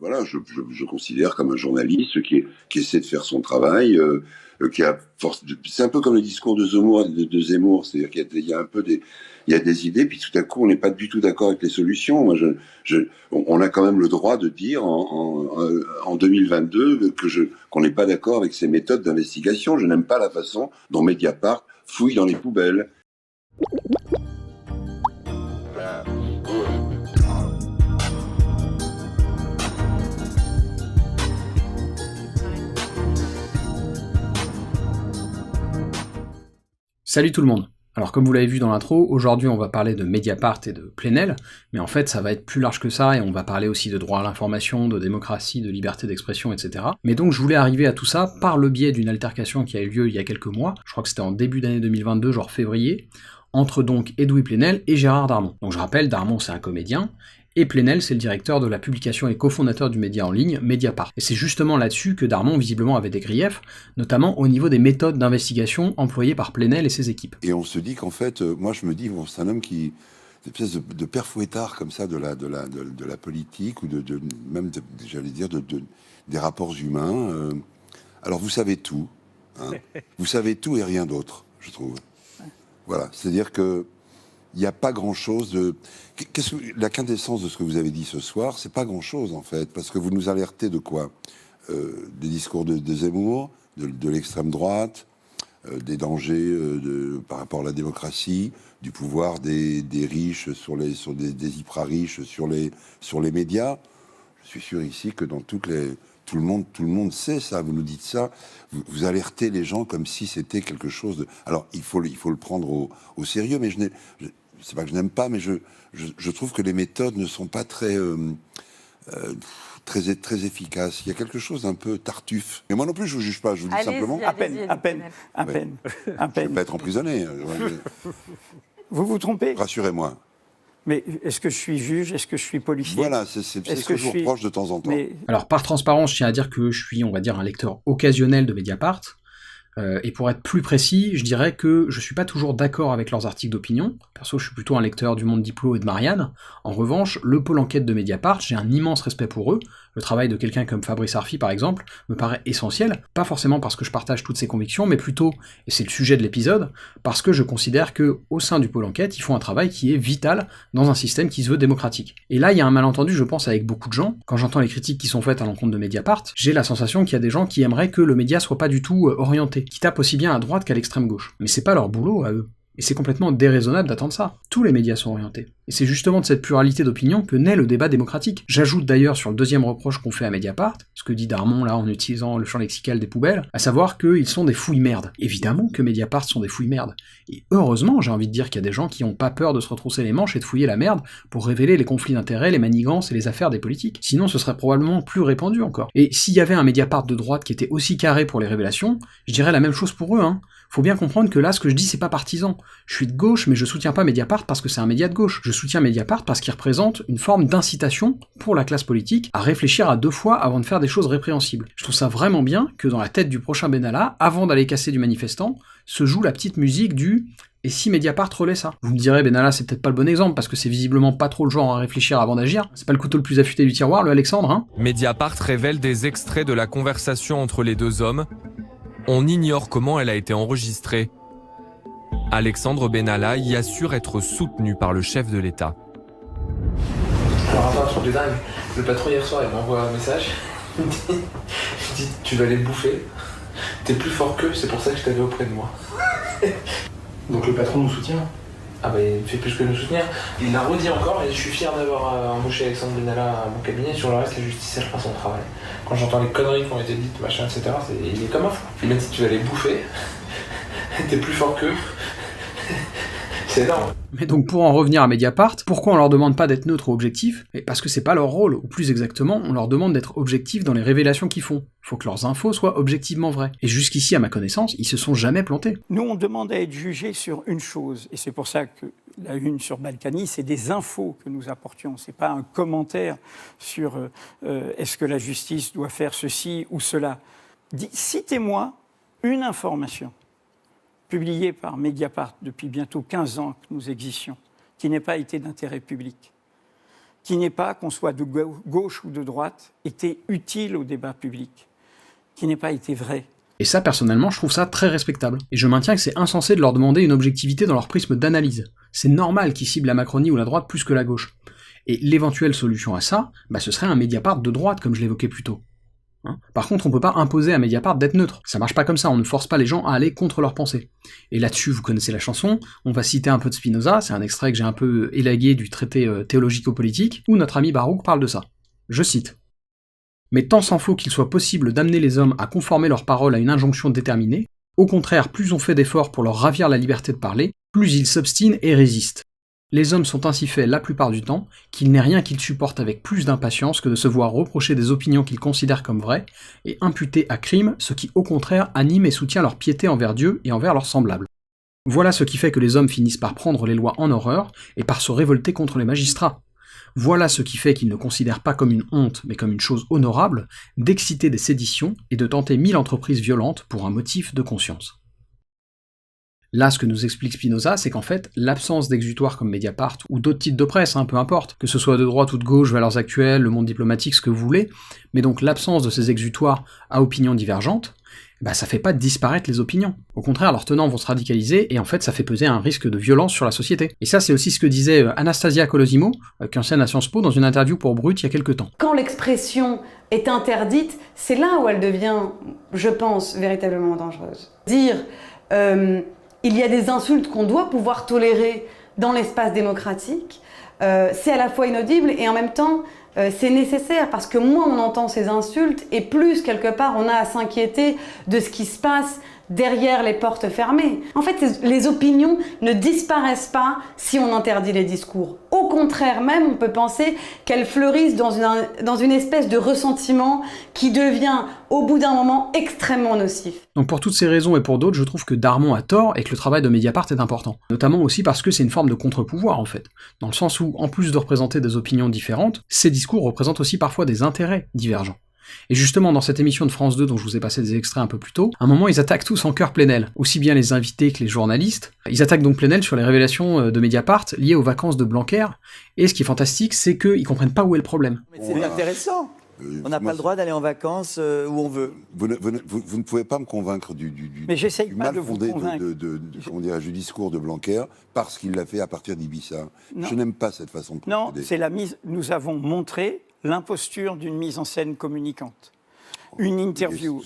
voilà, je considère comme un journaliste qui essaie de faire son travail, qui a force. C'est un peu comme le discours de Zemmour, c'est-à-dire qu'il y a un peu il y a des idées, puis tout à coup, on n'est pas du tout d'accord avec les solutions. Moi, on a quand même le droit de dire en 2022 qu'on n'est pas d'accord avec ces méthodes d'investigation. Je n'aime pas la façon dont Mediapart fouille dans les poubelles. Salut tout le monde. Alors comme vous l'avez vu dans l'intro, aujourd'hui on va parler de Mediapart et de Plenel, mais en fait ça va être plus large que ça, et on va parler aussi de droit à l'information, de démocratie, de liberté d'expression, etc. Mais donc je voulais arriver à tout ça par le biais d'une altercation qui a eu lieu il y a quelques mois, je crois que c'était en début d'année 2022, genre février, entre donc Edoui Plenel et Gérard Darmon. Donc je rappelle, Darmon c'est un comédien, et Plenel, c'est le directeur de la publication et cofondateur du média en ligne Mediapart. Et c'est justement là-dessus que Darmon visiblement avait des griefs, notamment au niveau des méthodes d'investigation employées par Plenel et ses équipes. Et on se dit qu'en fait, moi je me dis, bon, c'est un homme qui, une espèce de père fouettard comme ça de la politique, ou même, j'allais dire, des rapports humains. Alors vous savez tout, hein. Vous savez tout et rien d'autre, je trouve. Voilà, c'est-à-dire que il n'y a pas grand-chose de... La quintessence de ce que vous avez dit ce soir, c'est pas grand-chose, en fait, parce que vous nous alertez de quoi? Des discours de Zemmour, de l'extrême droite, des dangers par rapport à la démocratie, du pouvoir des riches sur des hyper-riches sur les médias. Je suis sûr ici que dans toutes les... Tout le monde sait ça, vous nous dites ça, vous alertez les gens comme si c'était quelque chose de... Alors, il faut le prendre au sérieux, mais c'est pas que je n'aime pas, mais je trouve que les méthodes ne sont pas très efficaces. Il y a quelque chose d'un peu tartuffe. Mais moi non plus, je vous juge pas, je vous dis simplement... À peine. Je ne vais pas être emprisonné. Vous vous trompez. Rassurez-moi. Mais est-ce que je suis juge? Est-ce que je suis policier? Voilà, c'est ce que je vous reproche de temps en temps. Alors par transparence, je tiens à dire que je suis, on va dire, un lecteur occasionnel de Mediapart. Et pour être plus précis, je dirais que je suis pas toujours d'accord avec leurs articles d'opinion. Perso, je suis plutôt un lecteur du Monde Diplo et de Marianne. En revanche, le pôle enquête de Mediapart, j'ai un immense respect pour eux. Le travail de quelqu'un comme Fabrice Arfi, par exemple, me paraît essentiel, pas forcément parce que je partage toutes ses convictions, mais plutôt, et c'est le sujet de l'épisode, parce que je considère que au sein du pôle enquête, ils font un travail qui est vital dans un système qui se veut démocratique. Et là, il y a un malentendu, je pense, avec beaucoup de gens. Quand j'entends les critiques qui sont faites à l'encontre de Mediapart, j'ai la sensation qu'il y a des gens qui aimeraient que le média soit pas du tout orienté, qui tapent aussi bien à droite qu'à l'extrême gauche. Mais c'est pas leur boulot à eux. Et c'est complètement déraisonnable d'attendre ça. Tous les médias sont orientés. Et c'est justement de cette pluralité d'opinion que naît le débat démocratique. J'ajoute d'ailleurs sur le deuxième reproche qu'on fait à Mediapart, ce que dit Darmon là en utilisant le champ lexical des poubelles, à savoir qu'ils sont des fouilles-merdes. Évidemment que Mediapart sont des fouilles-merdes. Et heureusement, j'ai envie de dire qu'il y a des gens qui ont pas peur de se retrousser les manches et de fouiller la merde pour révéler les conflits d'intérêts, les manigances et les affaires des politiques. Sinon, ce serait probablement plus répandu encore. Et s'il y avait un Mediapart de droite qui était aussi carré pour les révélations, je dirais la même chose pour eux, hein. Faut bien comprendre que là, ce que je dis, c'est pas partisan. Je suis de gauche, mais je soutiens pas Mediapart parce que c'est un média de gauche. Je soutiens Mediapart parce qu'il représente une forme d'incitation pour la classe politique à réfléchir à 2 fois avant de faire des choses répréhensibles. Je trouve ça vraiment bien que dans la tête du prochain Benalla, avant d'aller casser du manifestant, se joue la petite musique du « et si Mediapart relaie ça ?» Vous me direz, Benalla, c'est peut-être pas le bon exemple, parce que c'est visiblement pas trop le genre à réfléchir avant d'agir. C'est pas le couteau le plus affûté du tiroir, le Alexandre, hein? Mediapart révèle des extraits de la conversation entre les deux hommes. On ignore comment elle a été enregistrée. Alexandre Benalla y assure être soutenu par le chef de l'État. Alors attends, un truc de dingue. Le patron hier soir, il m'envoie un message. Il me dit tu vas les bouffer. T'es plus fort qu'eux, c'est pour ça que je t'avais auprès de moi. Donc le patron nous soutient? Ah bah il fait plus que nous soutenir. Il l'a redit encore et je suis fier d'avoir embauché Alexandre Benalla à mon cabinet. Sur le reste, la justice elle fera son travail. Quand j'entends les conneries qui ont été dites, machin, etc., il est comme un fou. Il m'a dit tu vas les bouffer. T'es plus fort qu'eux. C'est énorme. Mais donc pour en revenir à Mediapart, pourquoi on leur demande pas d'être neutre ou objectif? Parce que c'est pas leur rôle, ou plus exactement, on leur demande d'être objectifs dans les révélations qu'ils font. Faut que leurs infos soient objectivement vraies. Et jusqu'ici, à ma connaissance, ils se sont jamais plantés. Nous, on demande à être jugés sur une chose, et c'est pour ça que la une sur Balkany, c'est des infos que nous apportions, c'est pas un commentaire sur est-ce que la justice doit faire ceci ou cela. Citez-moi une information publiée par Mediapart depuis bientôt 15 ans que nous existions, qui n'ait pas été d'intérêt public. qui n'est pas, qu'on soit de gauche ou de droite, été utile au débat public, qui n'ait pas été vrai. Et ça, personnellement, je trouve ça très respectable. Et je maintiens que c'est insensé de leur demander une objectivité dans leur prisme d'analyse. C'est normal qu'ils ciblent la Macronie ou la droite plus que la gauche. Et l'éventuelle solution à ça, ce serait un Mediapart de droite, comme je l'évoquais plus tôt. Par contre, on peut pas imposer à Mediapart d'être neutre. Ça marche pas comme ça, on ne force pas les gens à aller contre leurs pensées. Et là-dessus, vous connaissez la chanson, on va citer un peu de Spinoza, c'est un extrait que j'ai un peu élagué du traité théologico-politique, où notre ami Baruch parle de ça. Je cite. « Mais tant s'en faut qu'il soit possible d'amener les hommes à conformer leurs paroles à une injonction déterminée, au contraire, plus on fait d'efforts pour leur ravir la liberté de parler, plus ils s'obstinent et résistent. Les hommes sont ainsi faits la plupart du temps, qu'il n'est rien qu'ils supportent avec plus d'impatience que de se voir reprocher des opinions qu'ils considèrent comme vraies, et imputer à crime ce qui au contraire anime et soutient leur piété envers Dieu et envers leurs semblables. Voilà ce qui fait que les hommes finissent par prendre les lois en horreur, et par se révolter contre les magistrats. Voilà ce qui fait qu'ils ne considèrent pas comme une honte, mais comme une chose honorable, d'exciter des séditions et de tenter 1000 entreprises violentes pour un motif de conscience. » Là, ce que nous explique Spinoza, c'est qu'en fait, l'absence d'exutoire comme Mediapart, ou d'autres titres de presse, peu importe, que ce soit de droite ou de gauche, Valeurs Actuelles, Le Monde Diplomatique, ce que vous voulez, mais donc l'absence de ces exutoires à opinions divergentes, ça fait pas disparaître les opinions. Au contraire, leurs tenants vont se radicaliser, et en fait, ça fait peser un risque de violence sur la société. Et ça, c'est aussi ce que disait Anastasia Colosimo, qui enseigne à Sciences Po, dans une interview pour Brut il y a quelques temps. Quand l'expression est interdite, c'est là où elle devient, je pense, véritablement dangereuse. Dire il y a des insultes qu'on doit pouvoir tolérer dans l'espace démocratique, c'est à la fois inaudible et en même temps c'est nécessaire, parce que moins on entend ces insultes et plus quelque part on a à s'inquiéter de ce qui se passe derrière les portes fermées. En fait, les opinions ne disparaissent pas si on interdit les discours. Au contraire même, on peut penser qu'elles fleurissent dans une espèce de ressentiment qui devient, au bout d'un moment, extrêmement nocif. Donc pour toutes ces raisons et pour d'autres, je trouve que Darmon a tort et que le travail de Mediapart est important. Notamment aussi parce que c'est une forme de contre-pouvoir, en fait. Dans le sens où, en plus de représenter des opinions différentes, ces discours représentent aussi parfois des intérêts divergents. Et justement, dans cette émission de France 2 dont je vous ai passé des extraits un peu plus tôt, à un moment ils attaquent tous en chœur Plenel, aussi bien les invités que les journalistes. Ils attaquent donc Plenel sur les révélations de Mediapart liées aux vacances de Blanquer, et ce qui est fantastique, c'est qu'ils comprennent pas où est le problème. Mais c'est intéressant. On n'a pas le droit d'aller en vacances où on veut. Vous ne pouvez pas me convaincre du mal fondé du discours de Blanquer parce qu'il l'a fait à partir d'Ibiza. Je n'aime pas cette façon de procéder. Non, c'est la mise. Nous avons montré l'imposture d'une mise en scène communicante. Une interview.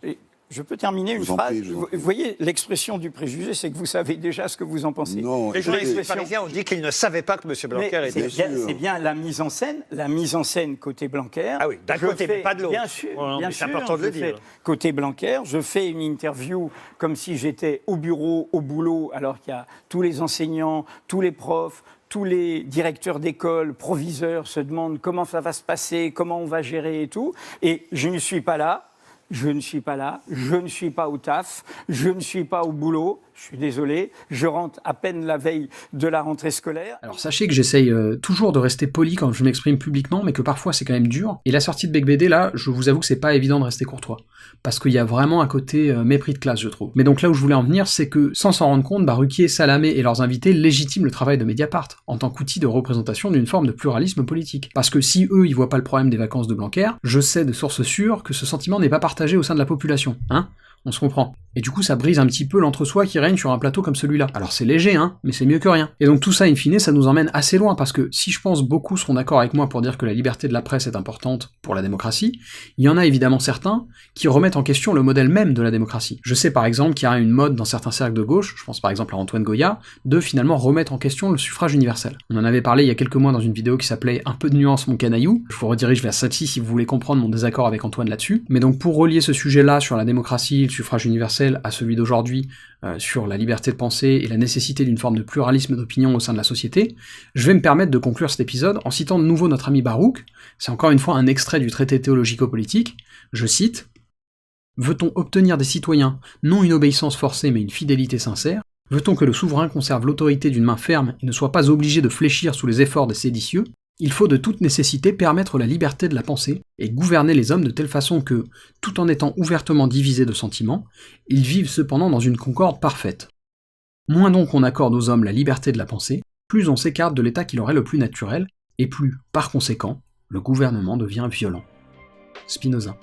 Et je peux terminer une phrase. Vous voyez, l'expression du préjugé, c'est que vous savez déjà ce que vous en pensez. Non, les journalistes parisiens ont dit qu'ils ne savaient pas que M. Blanquer était... C'est bien la mise en scène côté Blanquer. Ah oui, d'un côté, mais pas de l'autre. Bien sûr, c'est important de le dire. Côté Blanquer, je fais une interview comme si j'étais au bureau, au boulot, alors qu'il y a tous les enseignants, tous les profs, tous les directeurs d'école, proviseurs se demandent comment ça va se passer, comment on va gérer et tout. Et je ne suis pas là. Je ne suis pas là, je ne suis pas au taf, je ne suis pas au boulot, je suis désolé, je rentre à peine la veille de la rentrée scolaire. Alors sachez que j'essaye toujours de rester poli quand je m'exprime publiquement, mais que parfois c'est quand même dur. Et la sortie de Bec BD, là, je vous avoue que c'est pas évident de rester courtois. Parce qu'il y a vraiment un côté mépris de classe, je trouve. Mais donc là où je voulais en venir, c'est que, sans s'en rendre compte, Ruquier, Salamé et leurs invités légitiment le travail de Mediapart, en tant qu'outil de représentation d'une forme de pluralisme politique. Parce que si eux, ils voient pas le problème des vacances de Blanquer, je sais de sources sûres que ce sentiment n'est pas partagé au sein de la population, hein ? On se comprend. Et du coup, ça brise un petit peu l'entre-soi qui règne sur un plateau comme celui-là. Alors c'est léger, hein, mais c'est mieux que rien. Et donc tout ça, in fine, ça nous emmène assez loin, parce que si je pense beaucoup seront d'accord avec moi pour dire que la liberté de la presse est importante pour la démocratie, il y en a évidemment certains qui remettent en question le modèle même de la démocratie. Je sais par exemple qu'il y a une mode dans certains cercles de gauche, je pense par exemple à Antoine Goya, de finalement remettre en question le suffrage universel. On en avait parlé il y a quelques mois dans une vidéo qui s'appelait « Un peu de nuance, mon canaillou », je vous redirige vers celle-ci si vous voulez comprendre mon désaccord avec Antoine là-dessus. Mais donc pour relier ce sujet-là sur la démocratie, le suffrage universel, à celui d'aujourd'hui sur la liberté de penser et la nécessité d'une forme de pluralisme d'opinion au sein de la société, je vais me permettre de conclure cet épisode en citant de nouveau notre ami Baruch. C'est encore une fois un extrait du traité théologico-politique, je cite « Veut-on obtenir des citoyens non une obéissance forcée mais une fidélité sincère ? Veut-on que le souverain conserve l'autorité d'une main ferme et ne soit pas obligé de fléchir sous les efforts des séditieux ? Il faut de toute nécessité permettre la liberté de la pensée et gouverner les hommes de telle façon que, tout en étant ouvertement divisés de sentiments, ils vivent cependant dans une concorde parfaite. Moins donc on accorde aux hommes la liberté de la pensée, plus on s'écarte de l'état qui leur est le plus naturel, et plus, par conséquent, le gouvernement devient violent. Spinoza.